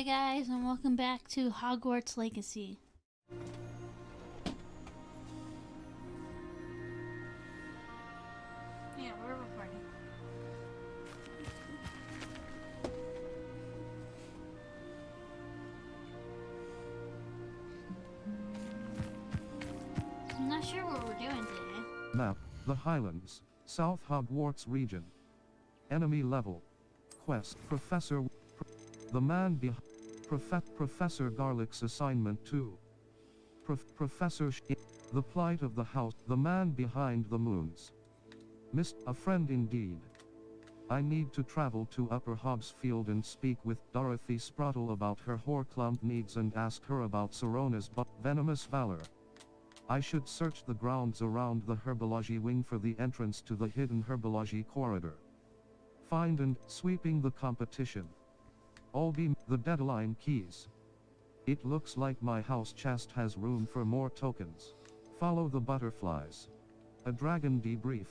Hi guys, and welcome back to Hogwarts Legacy. Yeah, we're recording. I'm not sure what we're doing today. Map, the Highlands, South Hogwarts region. Enemy level. Quest, the man behind. Professor Garlick's assignment 2. The plight of the house, the man behind the moons. A friend indeed. I need to travel to Upper Hogsfield and speak with Dorothy Sprottle about her Horcrux needs and ask her about Sorona's venomous valor. I should search the grounds around the herbology wing for the entrance to the hidden herbology corridor. Find and sweeping the competition. All be the deadline keys. It looks like my house chest has room for more tokens. Follow the butterflies. A dragon debrief.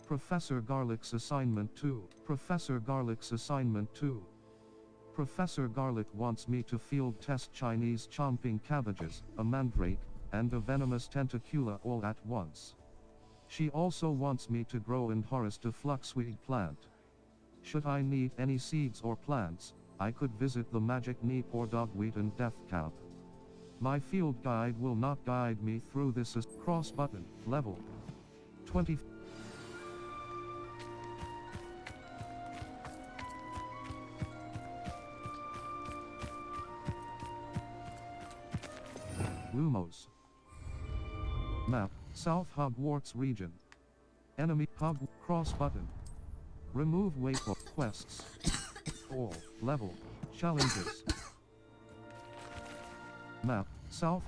Professor Garlick's assignment 2. Professor Garlick's assignment 2. Professor Garlick wants me to field test Chinese chomping cabbages, a mandrake, and a venomous tentacula all at once. She also wants me to grow and harvest a fluxweed plant. Should I need any seeds or plants, I could visit the magic neep or dogweed and death camp. My field guide will not guide me through this as cross button, level 20. Lumos. Map, South Hogwarts region. Enemy cross button. Remove waypoint quests. All level challenges. Map, South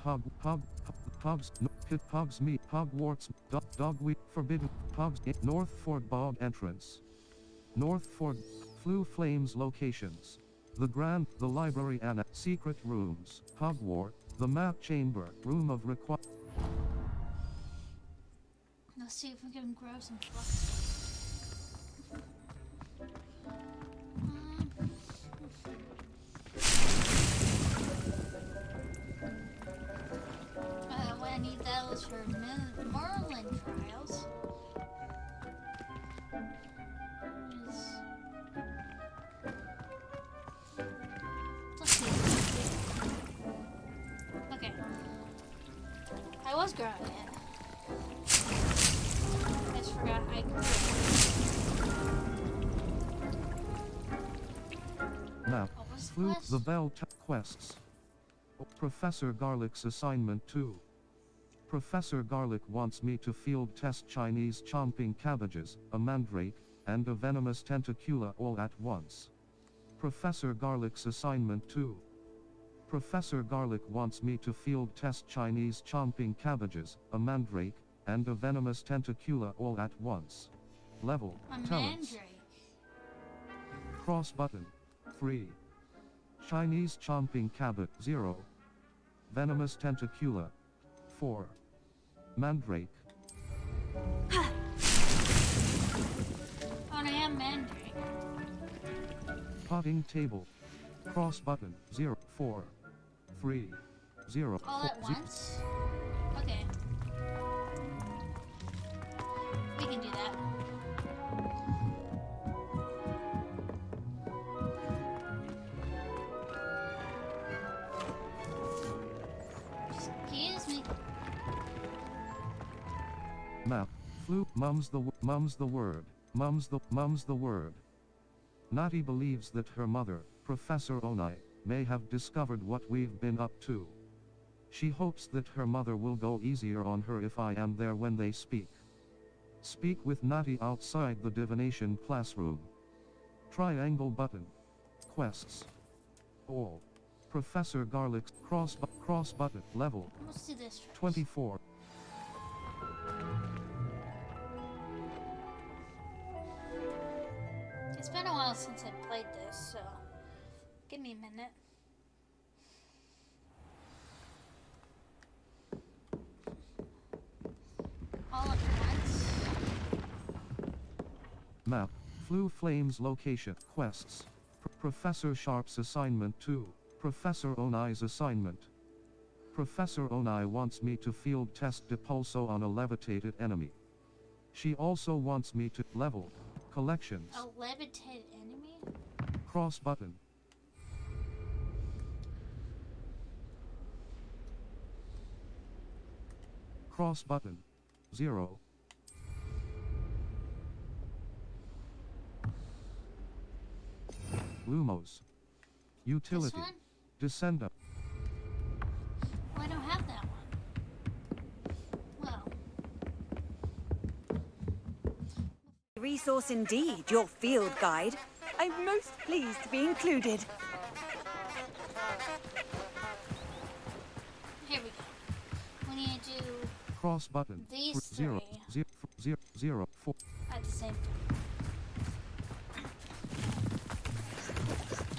Hogsmeade, Hogwarts, Dogweed, Forbidden, Northford Bog entrance. Northford, Flue Flames locations. The library and secret rooms, Hogwarts, the map chamber, room of require. Let's see if we can grow some flux. I need those for Merlin trials. Let's see. Okay. I was growing it. I just forgot I could. Map. Flute the Bell quests. Professor Garlick's assignment 2. Professor Garlick wants me to field test Chinese chomping cabbages, a mandrake, and a venomous tentacula all at once. Professor Garlick's assignment 2. Professor Garlick wants me to field test Chinese chomping cabbages, a mandrake, and a venomous tentacula all at once. Level, talents. Cross button, 3. Chinese chomping cabbage, 0. Venomous tentacula, 4. Mandrake. Oh, I am mandrake. Potting table. Cross button, 0, 4. 3. 0. All at once? Okay. We can do that. Excuse me. Map. Flu. Mum's the word. Natty believes that her mother, Professor Onai, may have discovered what we've been up to. She hopes that her mother will go easier on her if I am there when they speak. Speak with Natty outside the divination classroom. Triangle button. Quests. All. Professor Garlick's cross button, level. Let's do this first. 24. It's been a while since I played this, so give me a minute. All at once. Map. Flue Flames location. Quests. Professor Sharp's assignment 2. Professor Onai's assignment. Professor Onai wants me to field test Depulso on a levitated enemy. She also wants me to level collections. A levitated enemy? Cross button. Cross button. 0. Lumos. Utility. This one? Descenda. Oh, I don't have that one. Well. Resource indeed, your field guide. I'm most pleased to be included. Here we go. We need to do Cross button. these 0, three 0, 0, 4. at the same time.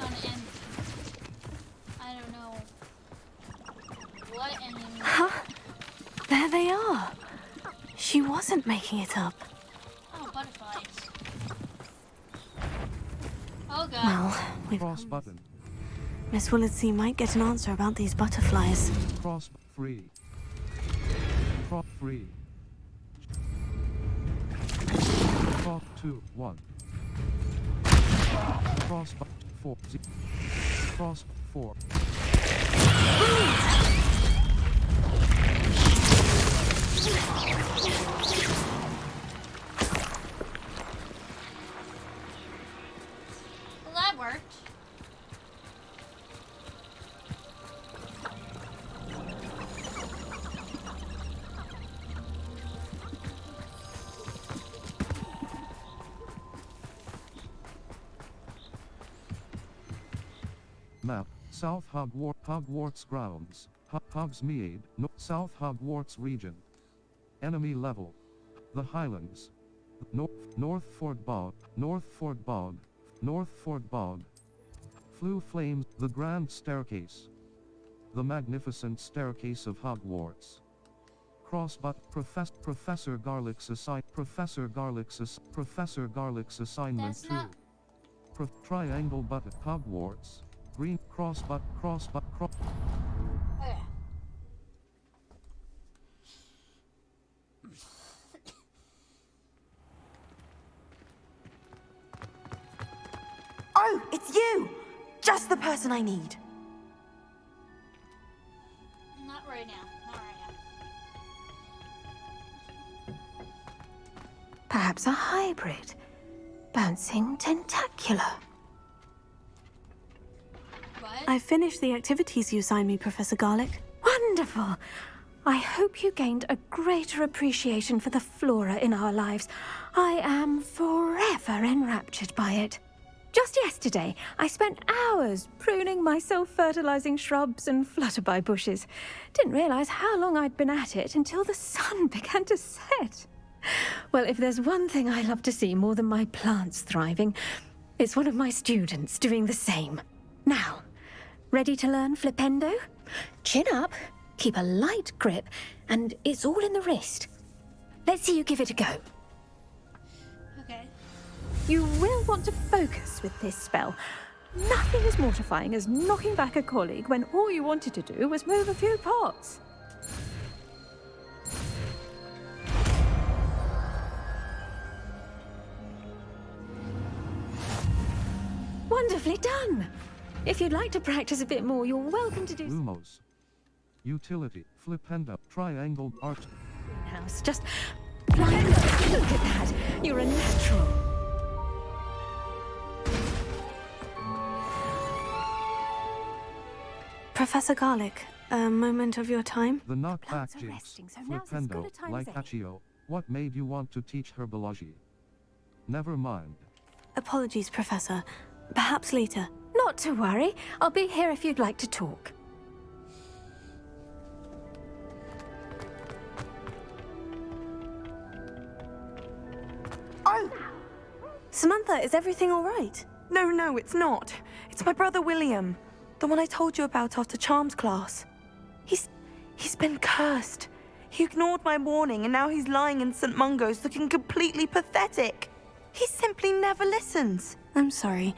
On end. I don't know what enemy. Huh? There they are. She wasn't making it up. Oh, butterflies. Oh god. Well, we've Cross button. Miss Willardsey might get an answer about these butterflies. Cross 3. Cross 3. Cross 2, 1. Cross 4, 0. Cross 4. Well, that worked. Map. South Hogwarts grounds. Hogsmeade, South Hogwarts region. Enemy level. The Highlands. Northford Bog. Flue flames. The Grand Staircase. The magnificent staircase of Hogwarts. Crossbutt. Professor Garlick's assignment That's 2. not- Triangle button. Hogwarts. Green cross. Okay. Oh, it's you! Just the person I need. Not right now. Not right now. Perhaps a hybrid. Bouncing tentacular. What? I finished the activities you assigned me, Professor Garlick. Wonderful! I hope you gained a greater appreciation for the flora in our lives. I am forever enraptured by it. Just yesterday, I spent hours pruning my self-fertilizing shrubs and flutterby bushes. Didn't realize how long I'd been at it until the sun began to set. Well, if there's one thing I love to see more than my plants thriving, it's one of my students doing the same. Now, ready to learn Flipendo? Chin up, keep a light grip, and it's all in the wrist. Let's see you give it a go. Okay. You will want to focus with this spell. Nothing as mortifying as knocking back a colleague when all you wanted to do was move a few pots. Wonderfully done! If you'd like to practice a bit more, you're welcome to do so. Lumos. Utility. Flipenda. Triangle art. House. Just look at that. You're a natural. Professor Garlick, a moment of your time? The knockback Plants are jinx. resting, so now's as good a Flipendo. time Like as any. Accio. What made you want to teach herbology? Never mind. Apologies, Professor. Perhaps later. Not to worry. I'll be here if you'd like to talk. Oh! Samantha, is everything all right? No, it's not. It's my brother William. The one I told you about after Charms class. He's been cursed. He ignored my warning and now he's lying in St. Mungo's looking completely pathetic. He simply never listens. I'm sorry.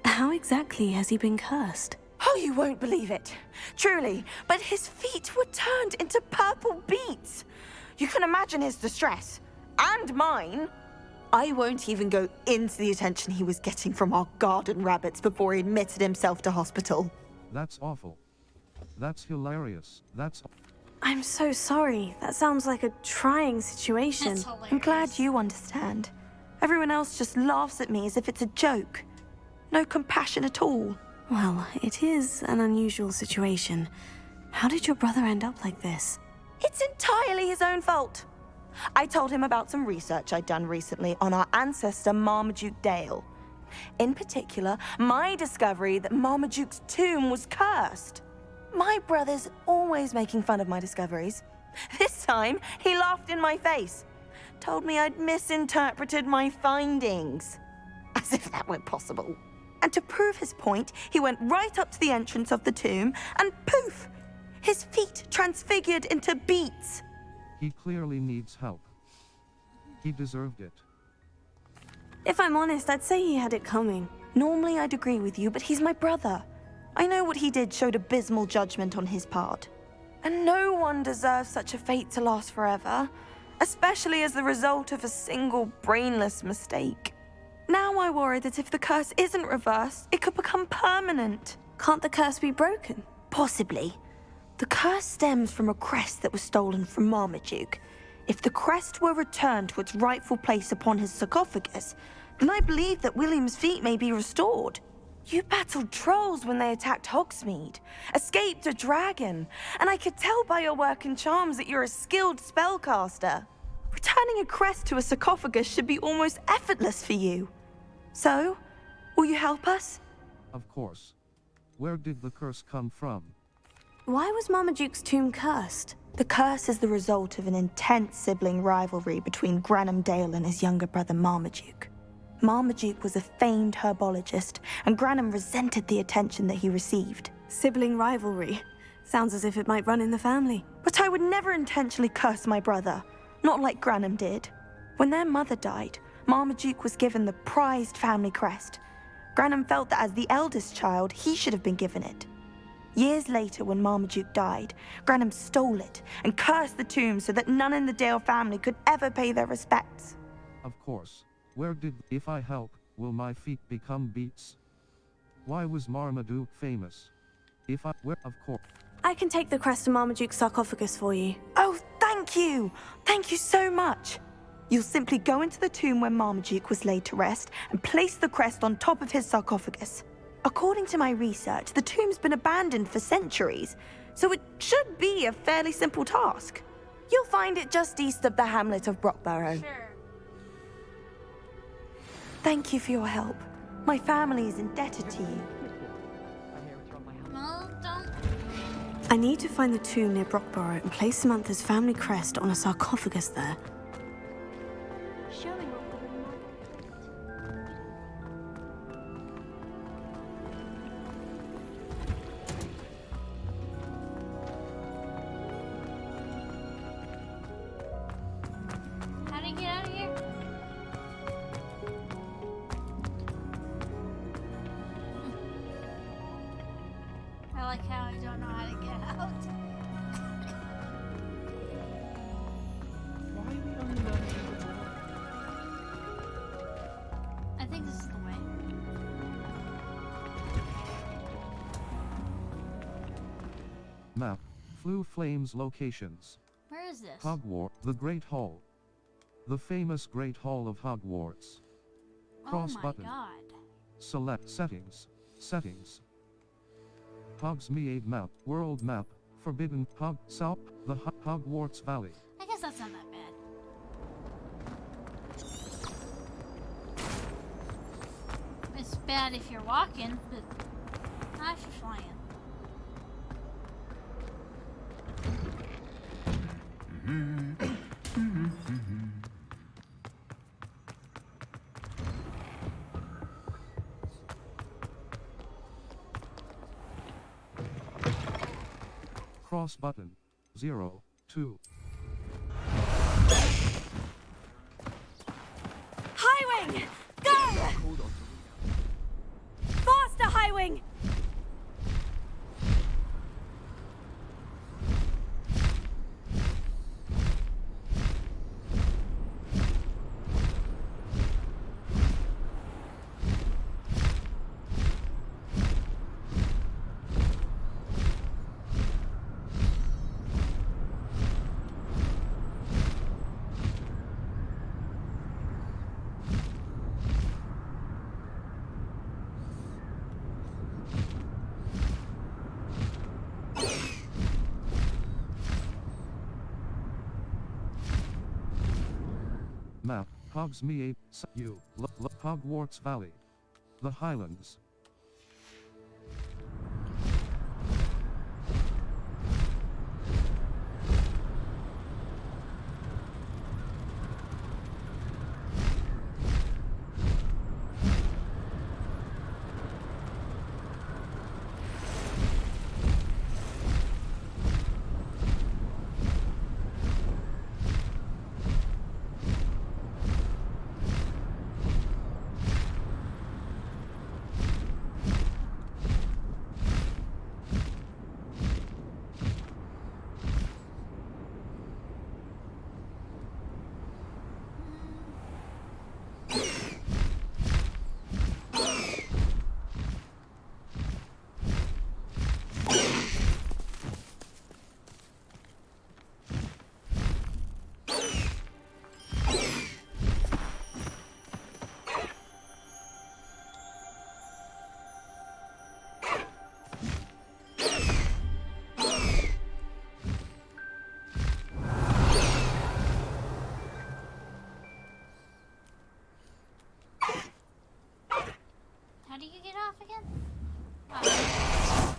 How exactly has he been cursed? Oh, you won't believe it. Truly, but his feet were turned into purple beets. You can imagine his distress. And mine. I won't even go into the attention he was getting from our garden rabbits before he admitted himself to hospital. That's awful. That's hilarious. I'm so sorry. That sounds like a trying situation. That's hilarious. I'm glad you understand. Everyone else just laughs at me as if it's a joke. No compassion at all. Well, it is an unusual situation. How did your brother end up like this? It's entirely his own fault. I told him about some research I'd done recently on our ancestor Marmaduke Dale. In particular, my discovery that Marmaduke's tomb was cursed. My brother's always making fun of my discoveries. This time, he laughed in my face. Told me I'd misinterpreted my findings. As if that were possible. And to prove his point, he went right up to the entrance of the tomb and poof! His feet transfigured into beets. He clearly needs help. He deserved it. If I'm honest, I'd say he had it coming. Normally I'd agree with you, but he's my brother. I know what he did showed abysmal judgment on his part. And no one deserves such a fate to last forever, especially as the result of a single brainless mistake. Now I worry that if the curse isn't reversed, it could become permanent. Can't the curse be broken? Possibly. The curse stems from a crest that was stolen from Marmaduke. If the crest were returned to its rightful place upon his sarcophagus, then I believe that William's feet may be restored. You battled trolls when they attacked Hogsmeade, escaped a dragon, and I could tell by your work and charms that you're a skilled spellcaster. Returning a crest to a sarcophagus should be almost effortless for you. So, will you help us? Of course. Where did the curse come from? Why was Marmaduke's tomb cursed? The curse is the result of an intense sibling rivalry between Granham Dale and his younger brother Marmaduke. Marmaduke was a famed herbologist, and Granham resented the attention that he received. Sibling rivalry. Sounds as if it might run in the family. But I would never intentionally curse my brother, not like Granham did. When their mother died, Marmaduke was given the prized family crest. Granham felt that as the eldest child, he should have been given it. Years later, when Marmaduke died, Granham stole it and cursed the tomb so that none in the Dale family could ever pay their respects. Of course. If I help, will my feet become beets? Why was Marmaduke famous? Of course. I can take the crest to Marmaduke's sarcophagus for you. Oh, thank you! Thank you so much! You'll simply go into the tomb where Marmaduke was laid to rest and place the crest on top of his sarcophagus. According to my research, the tomb's been abandoned for centuries, so it should be a fairly simple task. You'll find it just east of the hamlet of Brockborough. Sure. Thank you for your help. My family is indebted to you. No, don't. I need to find the tomb near Brockborough and place Samantha's family crest on a sarcophagus there. How do you get out of here? I like how I don't know how to get out. I think this is the way. Map. Flue Flames locations. Where is this? Hogwarts. The Great Hall. The famous Great Hall of Hogwarts. Cross Oh my button. god. Select settings. Settings. Hogsmeade map. World map. Forbidden South. The Hogwarts Valley. I guess that's not that bad. It's bad if you're walking, but not if you're flying. Cross button. 0, 2. Highwing! Go! Faster, Highwing! Hogsmeade, Hogwarts Valley. The Highlands. How do you get off again? Oh.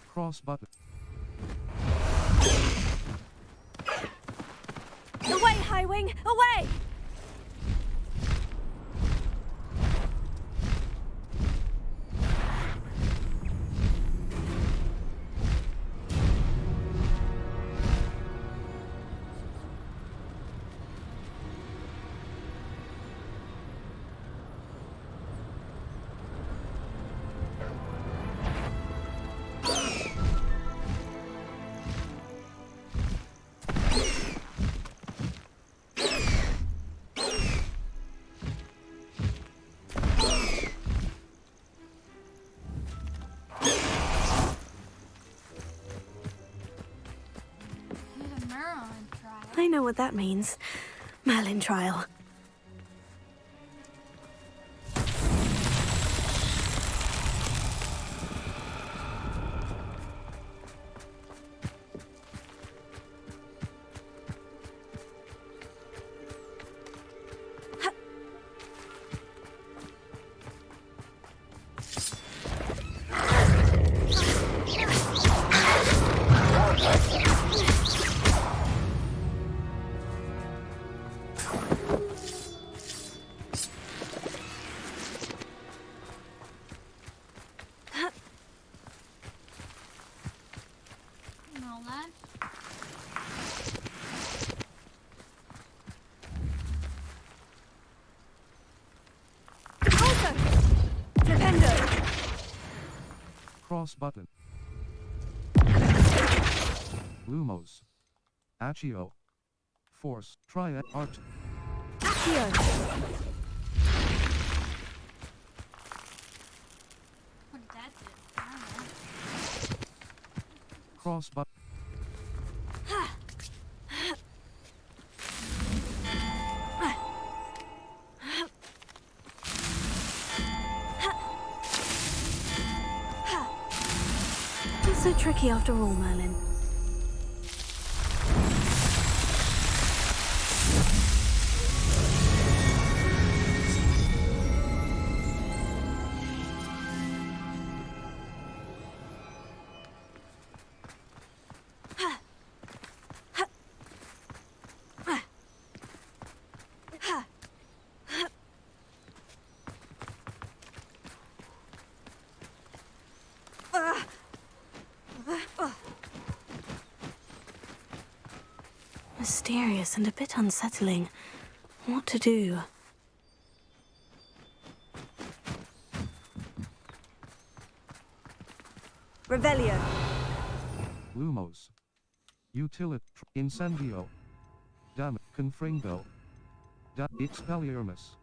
Cross button. Away, Highwing! Away! I know what that means. Merlin trial. Cross button. Lumos. Accio. Force. Try art. Accio! What did that do? I don't know. Cross button. It's so tricky after all, Merlin. Mysterious and a bit unsettling. What to do? Revelio. Lumos. Utilit. Incendio. Dam. Confringo. Da. Expelliarmus.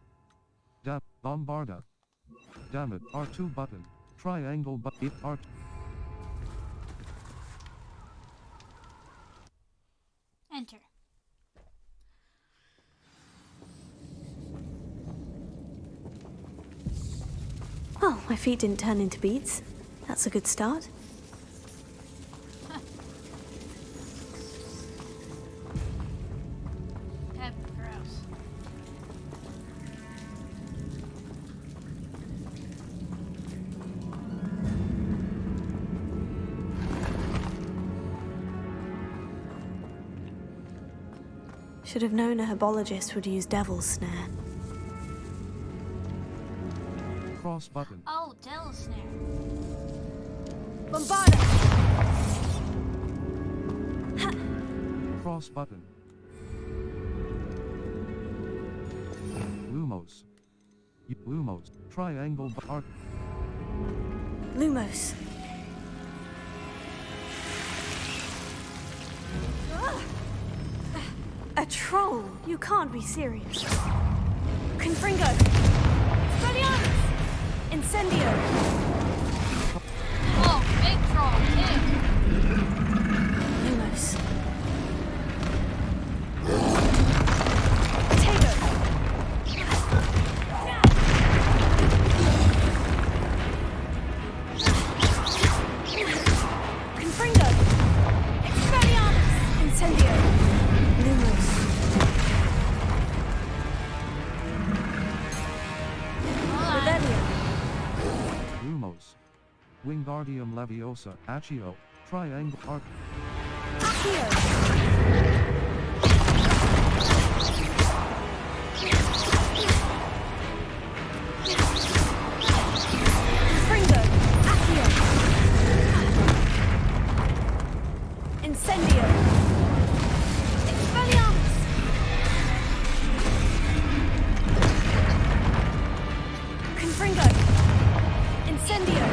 Da. Bombarda. Damn it. R2 button. Triangle but it R2. Enter. Well, my feet didn't turn into beads. That's a good start. That'd be gross. Should have known a herbologist would use devil's snare. Cross button. Oh, devil snare. Bombarda! Cross button. Lumos. Lumos. Triangle arc. Lumos. A troll? You can't be serious. Confringo! Expelliarmus! Incendio! Oh, big troll, too. Lumos. Potato! Confringo! Expelliarmus! Incendio! Lumos. Revelio! Lumos. Wingardium Leviosa. Accio. Triangle arc. Accio! Confringo! Accio! Incendio! Expelliarmus! Confringo! Incendio!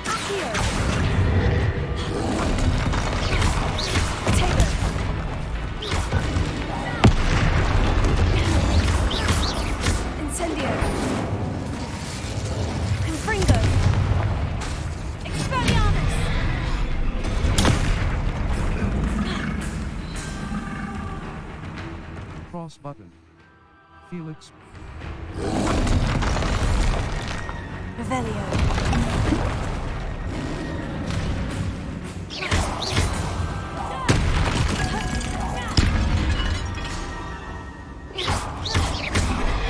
Accio! Potato! Incendio! Confringo! Expelliarmus! Cross button. Felix. Revelio.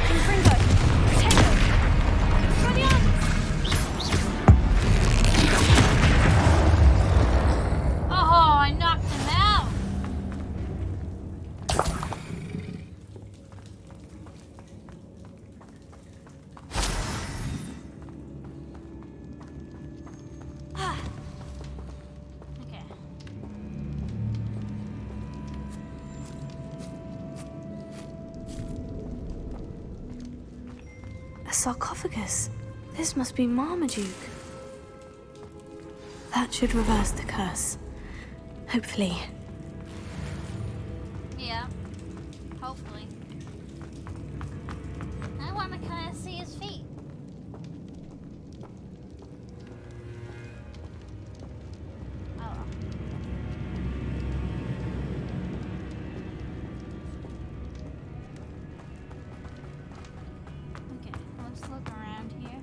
Confringo! Potato! Expelliarmus! Oh, I knocked him out. Okay. A sarcophagus. This must be Marmaduke. That should reverse the curse. Hopefully. Yeah. Hopefully. I want to kind of see his feet. Oh. Okay, let's look around here.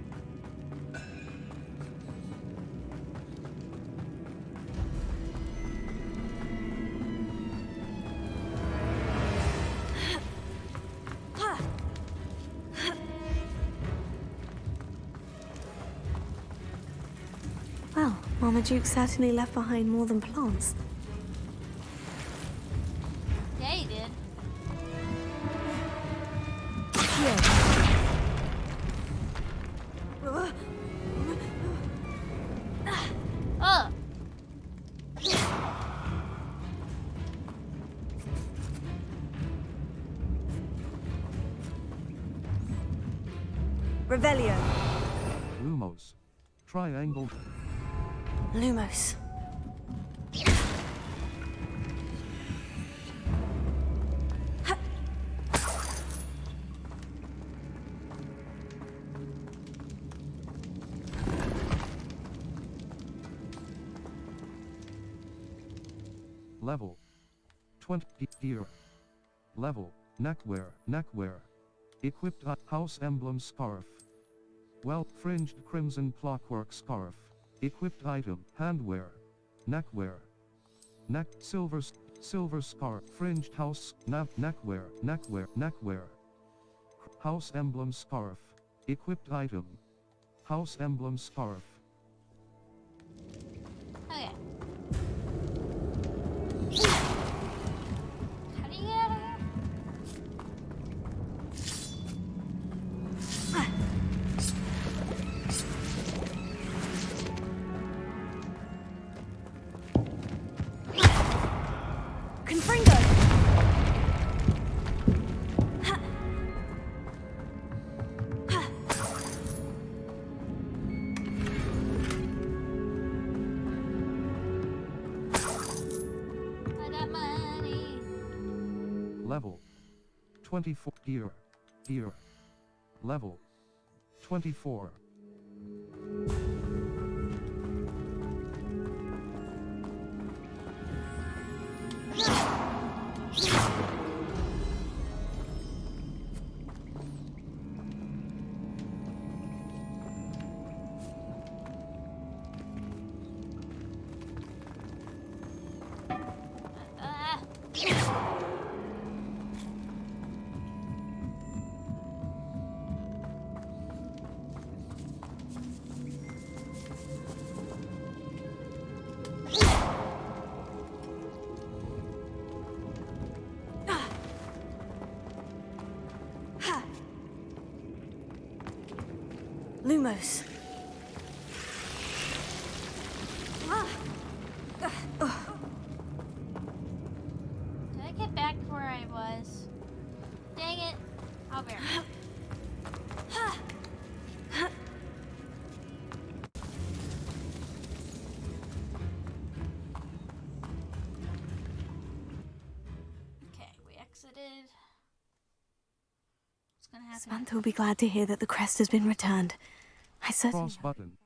Well, Marmaduke certainly left behind more than plants. Yeah, he did. Oh. Revelio! Lumos. Triangle. Lumos. Level 20 gear. Level neckwear. Equipped house emblem scarf. Well, fringed crimson clockwork scarf. Equipped item, handwear. Neckwear. Silver scarf, fringed house, neckwear. House emblem scarf. Equipped item. House emblem scarf. Okay. How do you get out of here? Confringo! I got money. Level 24. Gear. Level 24. Ah. Lumos. Did I get back to where I was? Dang it. I'll be right. Okay, we exited. What's gonna happen? Samantha will be glad to hear that the crest has been returned. I certainly Cross button.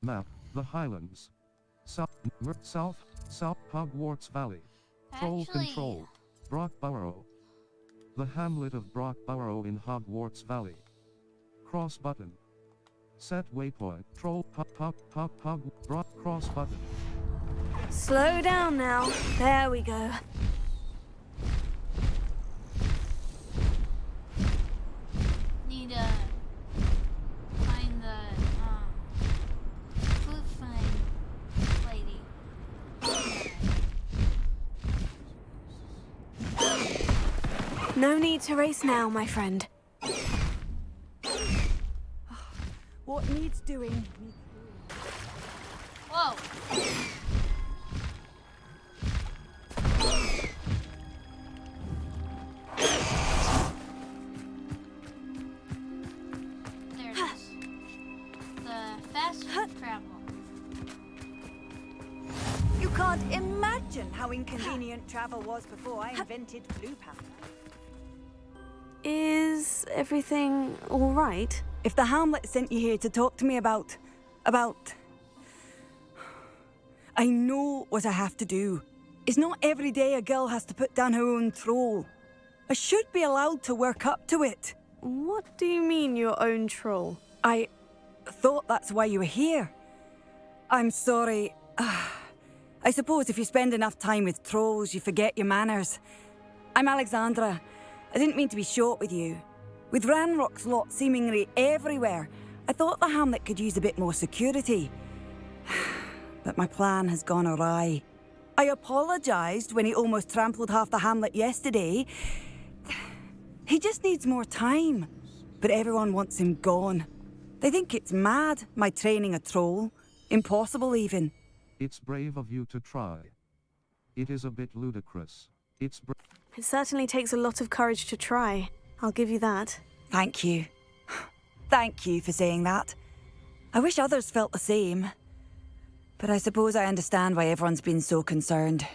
Map, the Highlands. South Hogwarts Valley. Troll Actually, Control. Brockborough. The hamlet of Brockborough in Hogwarts Valley. Cross button. Set waypoint. Troll cross button. Slow down now. There we go. need to find the food find lady. No need to race now, my friend. What needs doing? Whoa! There it is. The fast travel. You can't imagine how inconvenient travel was before I invented blue powder. Is everything all right? If the Hamlet sent you here to talk to me about... I know what I have to do. It's not every day a girl has to put down her own troll. I should be allowed to work up to it. What do you mean, your own troll? I thought that's why you were here. I'm sorry. I suppose if you spend enough time with trolls, you forget your manners. I'm Alexandra. I didn't mean to be short with you. With Ranrock's lot seemingly everywhere, I thought the hamlet could use a bit more security. But my plan has gone awry. I apologised when he almost trampled half the hamlet yesterday. He just needs more time. But everyone wants him gone. They think it's mad, my training a troll. Impossible even. It's brave of you to try. It is a bit ludicrous. It certainly takes a lot of courage to try. I'll give you that. Thank you. Thank you for saying that. I wish others felt the same. But I suppose I understand why everyone's been so concerned.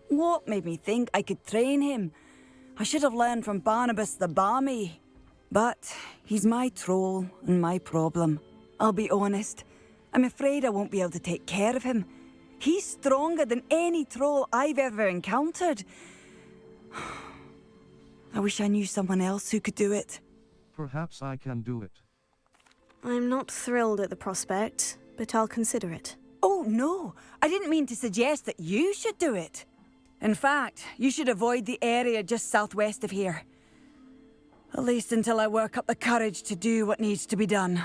What made me think I could train him? I should have learned from Barnabas the Barmy. But he's my troll and my problem. I'll be honest. I'm afraid I won't be able to take care of him. He's stronger than any troll I've ever encountered. I wish I knew someone else who could do it. Perhaps I can do it. I'm not thrilled at the prospect, but I'll consider it. Oh, no. I didn't mean to suggest that you should do it. In fact, you should avoid the area just southwest of here. At least until I work up the courage to do what needs to be done.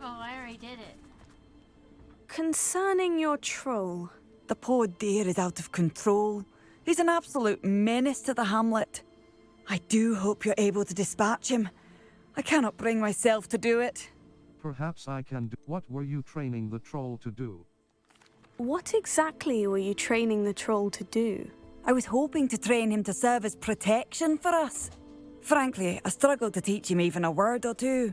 Oh, I already did it. Concerning your troll, The poor dear is out of control. He's an absolute menace to the hamlet. I do hope you're able to dispatch him. I cannot bring myself to do it. Perhaps I can do. What were you training the troll to do? what exactly were you training the troll to do? I was hoping to train him to serve as protection for us. Frankly, I struggled to teach him even a word or two.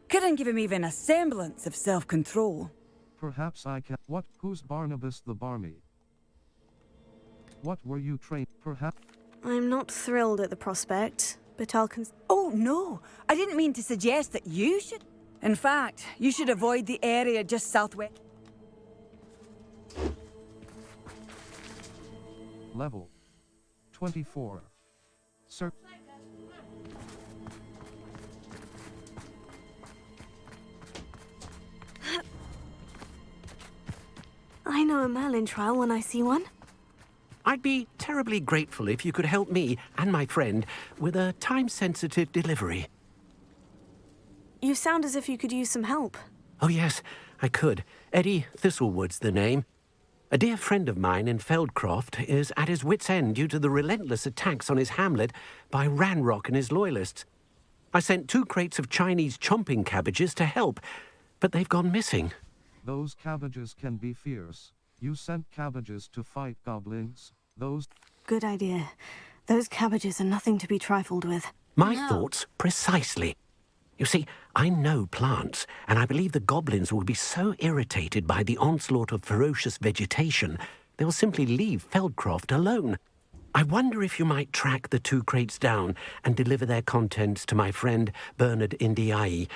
Couldn't give him even a semblance of self-control. Perhaps I can. What? Who's Barnabas the Barmy? What were you trained? Perhaps. I'm not thrilled at the prospect, but I'll Oh, no. I didn't mean to suggest that you should. In fact, you should avoid the area just southwest. Level 24. Sir. I know a Merlin trial when I see one. I'd be terribly grateful if you could help me and my friend with a time-sensitive delivery. You sound as if you could use some help. Oh yes, I could. Eddie Thistlewood's the name. A dear friend of mine in Feldcroft is at his wit's end due to the relentless attacks on his hamlet by Ranrock and his loyalists. I sent 2 crates of Chinese chomping cabbages to help, but they've gone missing. Those cabbages can be fierce. You sent cabbages to fight goblins. Those. Good idea. Those cabbages are nothing to be trifled with. My No. thoughts precisely. You see, I know plants, and I believe the goblins will be so irritated by the onslaught of ferocious vegetation, they'll simply leave Feldcroft alone. I wonder if you might track the 2 crates down and deliver their contents to my friend Bernard Indiai.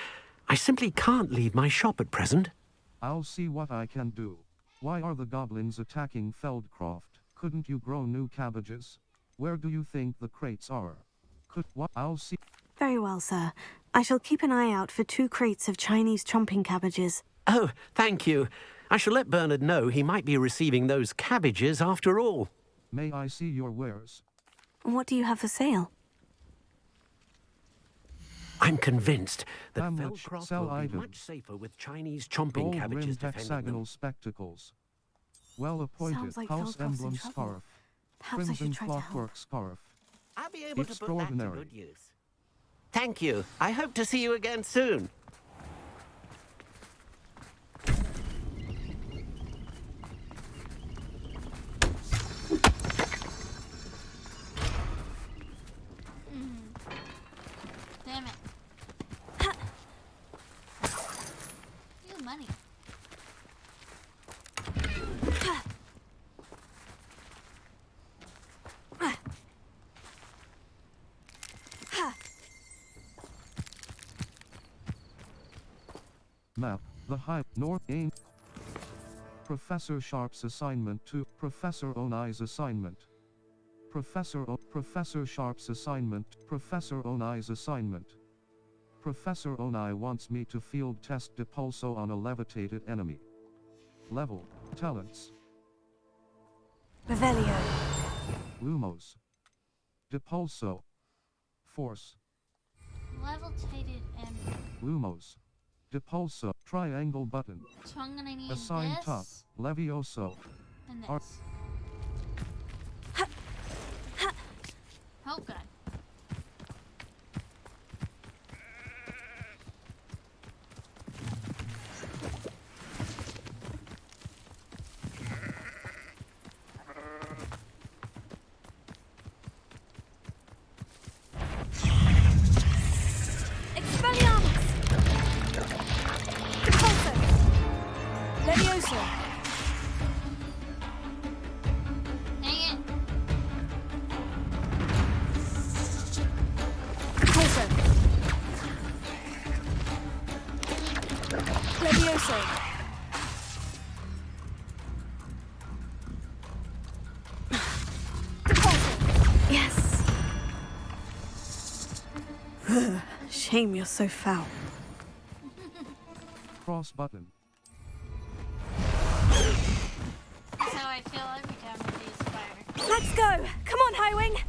I simply can't leave my shop at present. I'll see what I can do. Why are the goblins attacking Feldcroft? Couldn't you grow new cabbages? Where do you think the crates are? Could what? I'll see. Very well, sir. I shall keep an eye out for 2 crates of Chinese chomping cabbages. Oh, thank you. I shall let Bernard know he might be receiving those cabbages after all. May I see your wares? What do you have for sale? I'm convinced that How much? Feldcroft Sell will be items. much safer with Chinese chomping Gold-rimmed cabbages defending hexagonal them. spectacles. Well-appointed Sounds like house Feldcroft's in emblem trouble. scarf. Perhaps I Crimson should try to help. clockwork scarf. I'll be able to put that to Extraordinary. good use. Thank you. I hope to see you again soon. Damn it. Ew, money. Map. The High North Aim. Professor Sharp's assignment to Professor Onai's assignment. Professor Sharp's assignment. Professor Onai's assignment. Professor Onai wants me to field test Depulso on a levitated enemy. Level. Talents. Revelio. Lumos. Depulso. Force. Levitated and Lumos. Depulso. Triangle button. so I'm gonna need Assign this top. Levioso. and Ar- this. Oh god. Expelliarmus! Repulso! Levioso! Dang it. also. Yes. Shame you're so foul. Cross button. That's how I feel every time I use fire. Let's go! Come on, Highwing!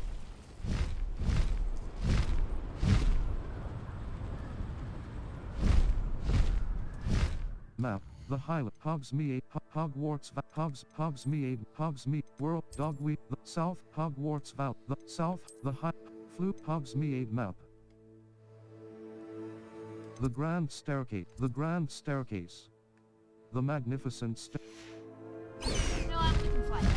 Map. The Highland. Hogsmeade. Hogsmeade. World. Dogweed. The South. Hogwarts Valley. The South. The High. Flute. Hogsmeade map. The Grand Staircase. The Grand Staircase. The Magnificent No, I can fly there.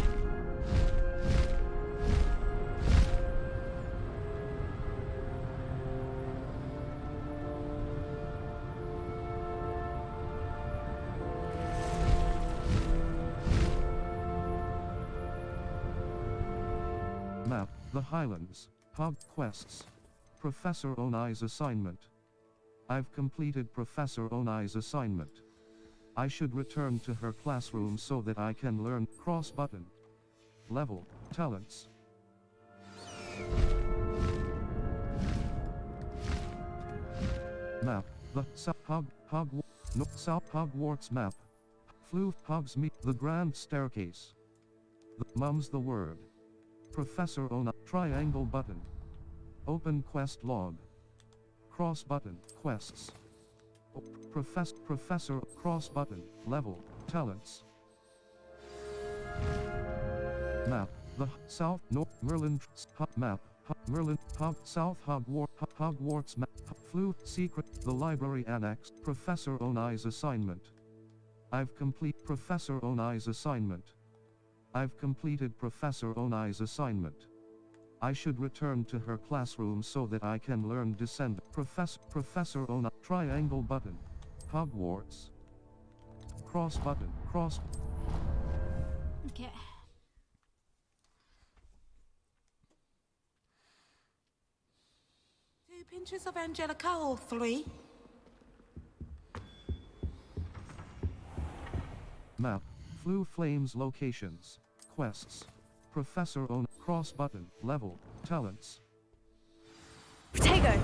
Map. The Highlands. Hog quests. Professor Onai's assignment. I've completed Professor Onai's assignment. I should return to her classroom so that I can learn. Cross button. Level. Talents. Map. The South Hogwarts map. Floof Hogsmeade. The Grand Staircase. Mum's the word. Professor Onai. Triangle button. Open quest log. Cross button. Quests. Professor. Cross button. Level. Talents. Map. The South North Merlin map. Merlin South Hogwarts map. Flute secret. The library annex. Professor Onai's assignment. I've complete Professor Onai's assignment. I've completed Professor Onai's assignment. I should return to her classroom so that I can learn descend. Professor Onai. Triangle button. Hogwarts. Cross button. Cross. Okay. 2 pinches of Angelica or 3? Map. Flue Flames locations. Quests. Professor Onai. Cross button. Level. Talents. Protego!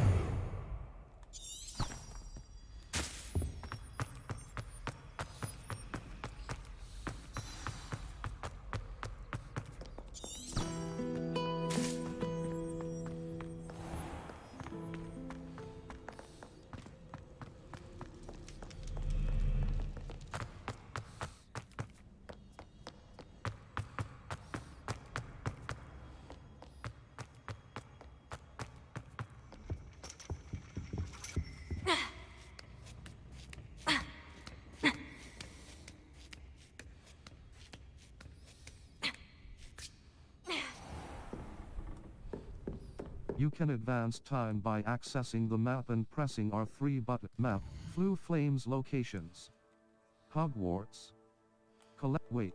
You can advance time by accessing the map and pressing R3 button. Map. Flue Flames locations. Hogwarts. Wait.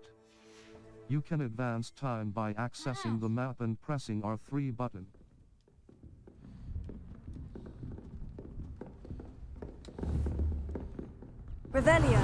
You can advance time by accessing the map and pressing R3 button. Revelio.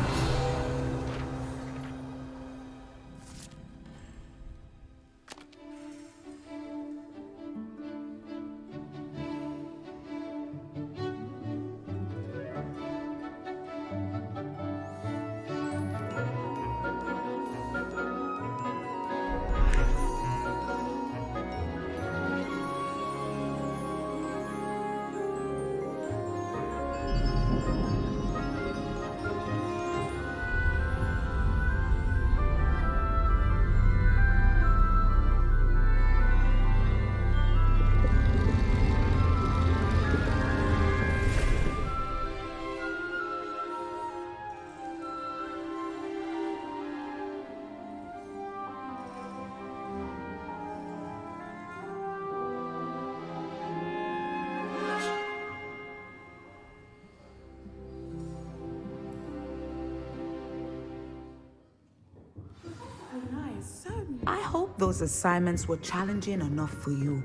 I hope those assignments were challenging enough for you.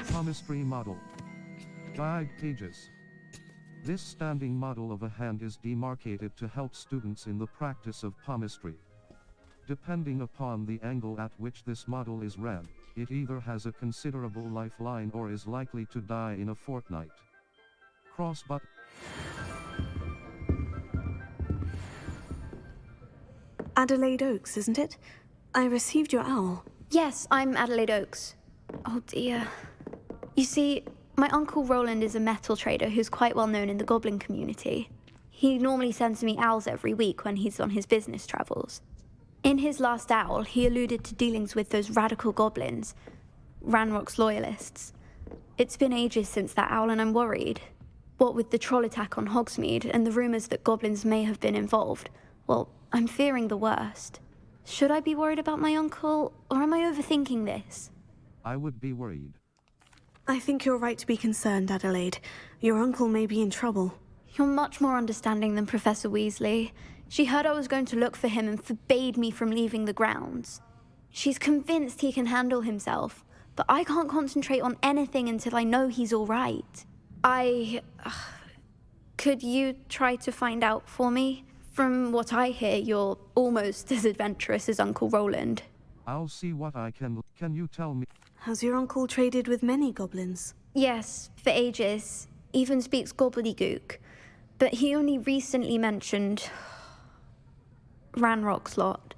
Chemistry model. Guide pages. This standing model of a hand is demarcated to help students in the practice of palmistry. Depending upon the angle at which this model is read, it either has a considerable lifeline or is likely to die in a fortnight. Cross button. Adelaide Oaks, isn't it? I received your owl. Yes, I'm Adelaide Oaks. Oh dear. You see, my uncle Roland is a metal trader who's quite well known in the goblin community. He normally sends me owls every week when he's on his business travels. In his last owl, he alluded to dealings with those radical goblins, Ranrock's loyalists. It's been ages since that owl and I'm worried. What with the troll attack on Hogsmeade and the rumours that goblins may have been involved, well, I'm fearing the worst. Should I be worried about my uncle, or am I overthinking this? I would be worried. I think you're right to be concerned, Adelaide. Your uncle may be in trouble. You're much more understanding than Professor Weasley. She heard I was going to look for him and forbade me from leaving the grounds. She's convinced he can handle himself, but I can't concentrate on anything until I know he's all right. Could you try to find out for me? From what I hear, you're almost as adventurous as Uncle Roland. I'll see what I can. Can you tell me? Has your uncle traded with many goblins? Yes, for ages. Even speaks gobbledygook. But he only recently mentioned Ranrock's lot,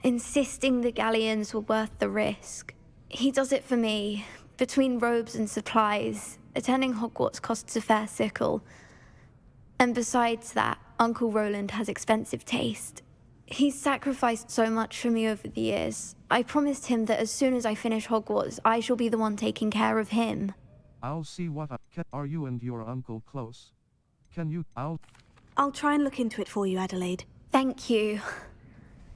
insisting the galleons were worth the risk. He does it for me. Between robes and supplies, attending Hogwarts costs a fair sickle. And besides that, Uncle Roland has expensive taste. He's sacrificed so much for me over the years. I promised him that as soon as I finish Hogwarts, I shall be the one taking care of him. I'll see what I can. Are you and your uncle close? Can you? I'll try and look into it for you, Adelaide. Thank you.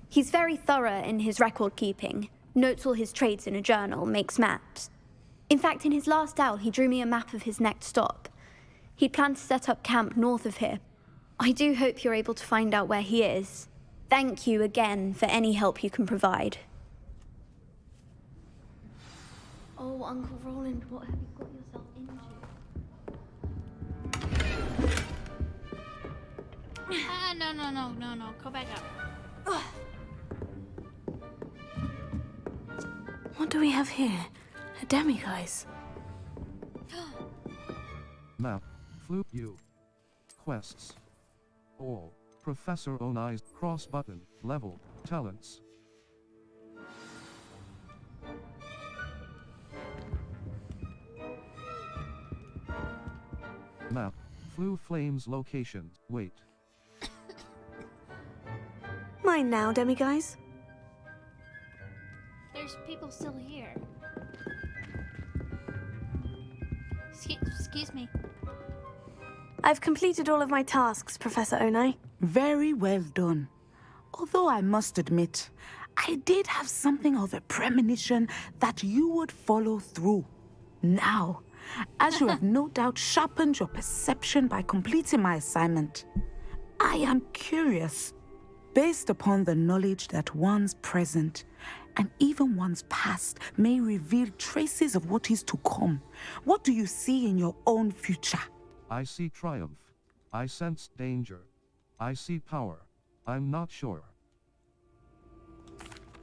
He's very thorough in his record keeping. Notes all his trades in a journal, makes maps. In fact, in his last owl, he drew me a map of his next stop. He'd planned to set up camp north of here. I do hope you're able to find out where he is. Thank you again for any help you can provide. Oh, Uncle Roland, what have you got yourself into? No. Go back up. What do we have here? A demiguise. Map. Flute U. Quests. All. Professor Onai's cross button. Level. Talents. Map. Flue Flames location. Wait. Mine now, demiguise. There's people still here. Excuse me. I've completed all of my tasks, Professor Onai. Very well done. Although I must admit, I did have something of a premonition that you would follow through. Now, as you have no doubt sharpened your perception by completing my assignment, I am curious, based upon the knowledge that one's present and even one's past may reveal traces of what is to come. What do you see in your own future? I see triumph. I sense danger. I see power. I'm not sure.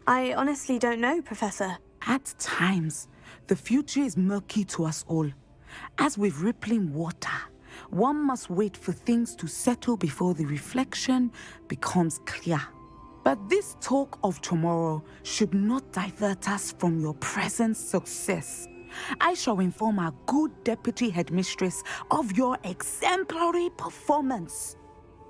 I honestly don't know, Professor. At times, the future is murky to us all. As with rippling water, one must wait for things to settle before the reflection becomes clear. But this talk of tomorrow should not divert us from your present success. I shall inform our good deputy headmistress of your exemplary performance.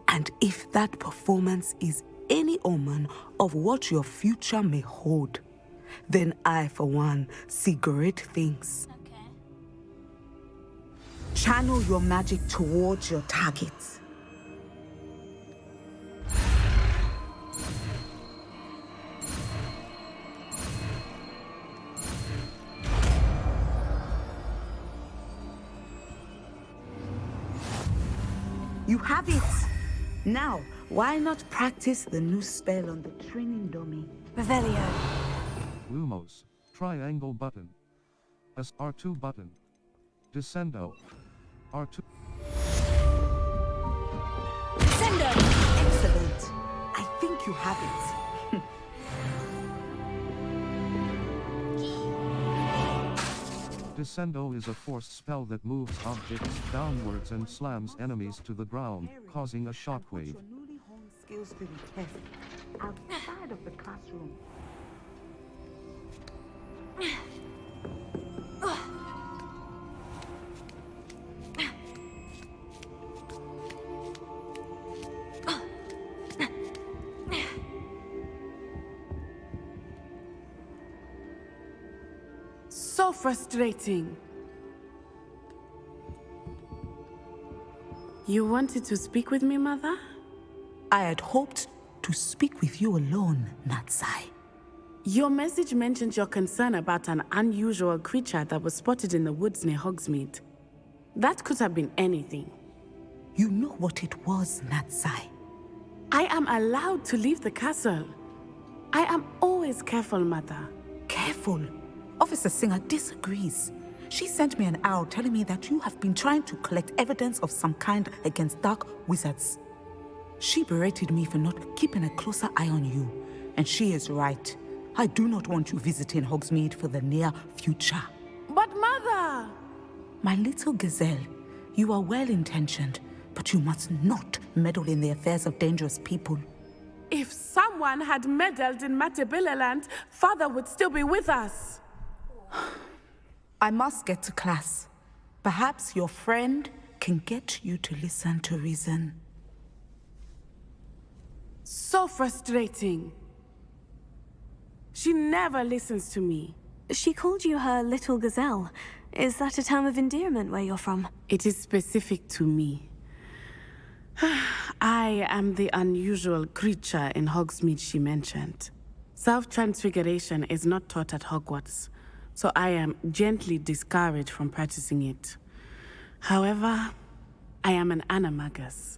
And if that performance is any omen of what your future may hold, then I, for one, see great things. Okay. Channel your magic towards your targets. You have it! Now, why not practice the new spell on the training dummy? Revelio. Lumos. Triangle button. R2 button. Descendo. R2. Excellent. I think you have it. Descendo is a force spell that moves objects downwards and slams enemies to the ground, causing a shockwave. Your newly honed skills to the test outside of the classroom. So frustrating. You wanted to speak with me, Mother? I had hoped to speak with you alone, Natsai. Your message mentioned your concern about an unusual creature that was spotted in the woods near Hogsmeade. That could have been anything. You know what it was, Natsai. I am allowed to leave the castle. I am always careful, Mother. Careful. Officer Singer disagrees. She sent me an owl telling me that you have been trying to collect evidence of some kind against dark wizards. She berated me for not keeping a closer eye on you, and she is right. I do not want you visiting Hogsmeade for the near future. But Mother! My little gazelle, you are well-intentioned, but you must not meddle in the affairs of dangerous people. If someone had meddled in Matabeleland, Father would still be with us. I must get to class. Perhaps your friend can get you to listen to reason. So frustrating. She never listens to me. She called you her little gazelle. Is that a term of endearment where you're from? It is specific to me. I am the unusual creature in Hogsmeade she mentioned. Self-transfiguration is not taught at Hogwarts, so I am gently discouraged from practicing it. However, I am an animagus,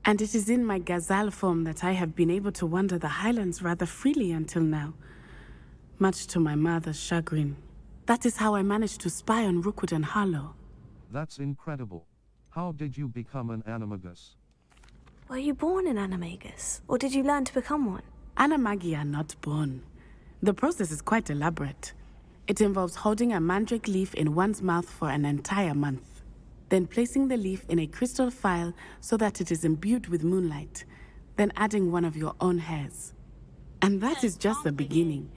and it is in my gazelle form that I have been able to wander the Highlands rather freely until now, much to my mother's chagrin. That is how I managed to spy on Rookwood and Harlow. That's incredible. How did you become an animagus? Were you born an animagus, or did you learn to become one? Animagi are not born. The process is quite elaborate. It involves holding a mandrake leaf in one's mouth for an entire month, then placing the leaf in a crystal phial so that it is imbued with moonlight, then adding one of your own hairs. And that is just the beginning.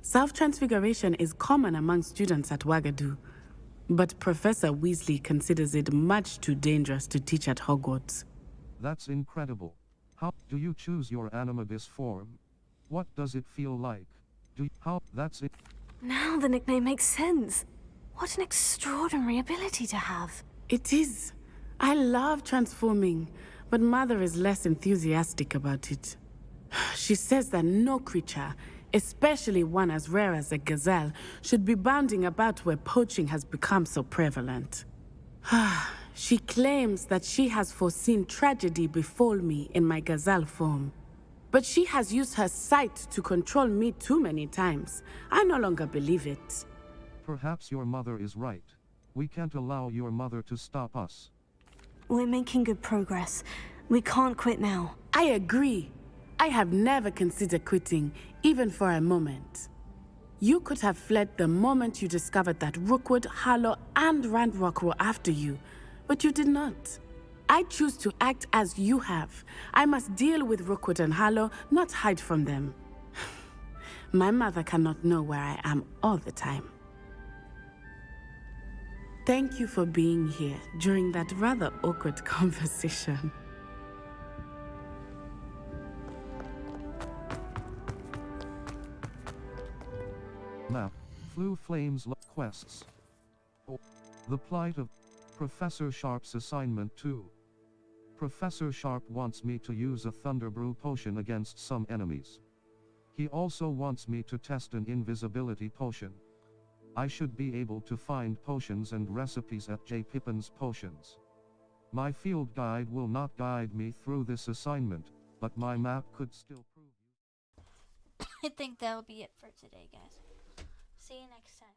Self-transfiguration is common among students at Wagadu, but Professor Weasley considers it much too dangerous to teach at Hogwarts. That's incredible. How do you choose your animagus form? What does it feel like? That's it. Now the nickname makes sense. What an extraordinary ability to have. It is. I love transforming, but Mother is less enthusiastic about it. She says that no creature, especially one as rare as a gazelle, should be bounding about where poaching has become so prevalent. She claims that she has foreseen tragedy befall me in my gazelle form. But she has used her sight to control me too many times. I no longer believe it. Perhaps your mother is right. We can't allow your mother to stop us. We're making good progress. We can't quit now. I agree. I have never considered quitting, even for a moment. You could have fled the moment you discovered that Rookwood, Harlow, and Randrock were after you, but you did not. I choose to act as you have. I must deal with Rookwood and Harlow, not hide from them. My mother cannot know where I am all the time. Thank you for being here during that rather awkward conversation. Map. Flu Flames Quests. The plight of Professor Sharp's assignment 2. Professor Sharp wants me to use a Thunderbrew potion against some enemies. He also wants me to test an invisibility potion. I should be able to find potions and recipes at J. Pippin's Potions. My field guide will not guide me through this assignment, but my map could still prove you. I think that'll be it for today, guys. See you next time.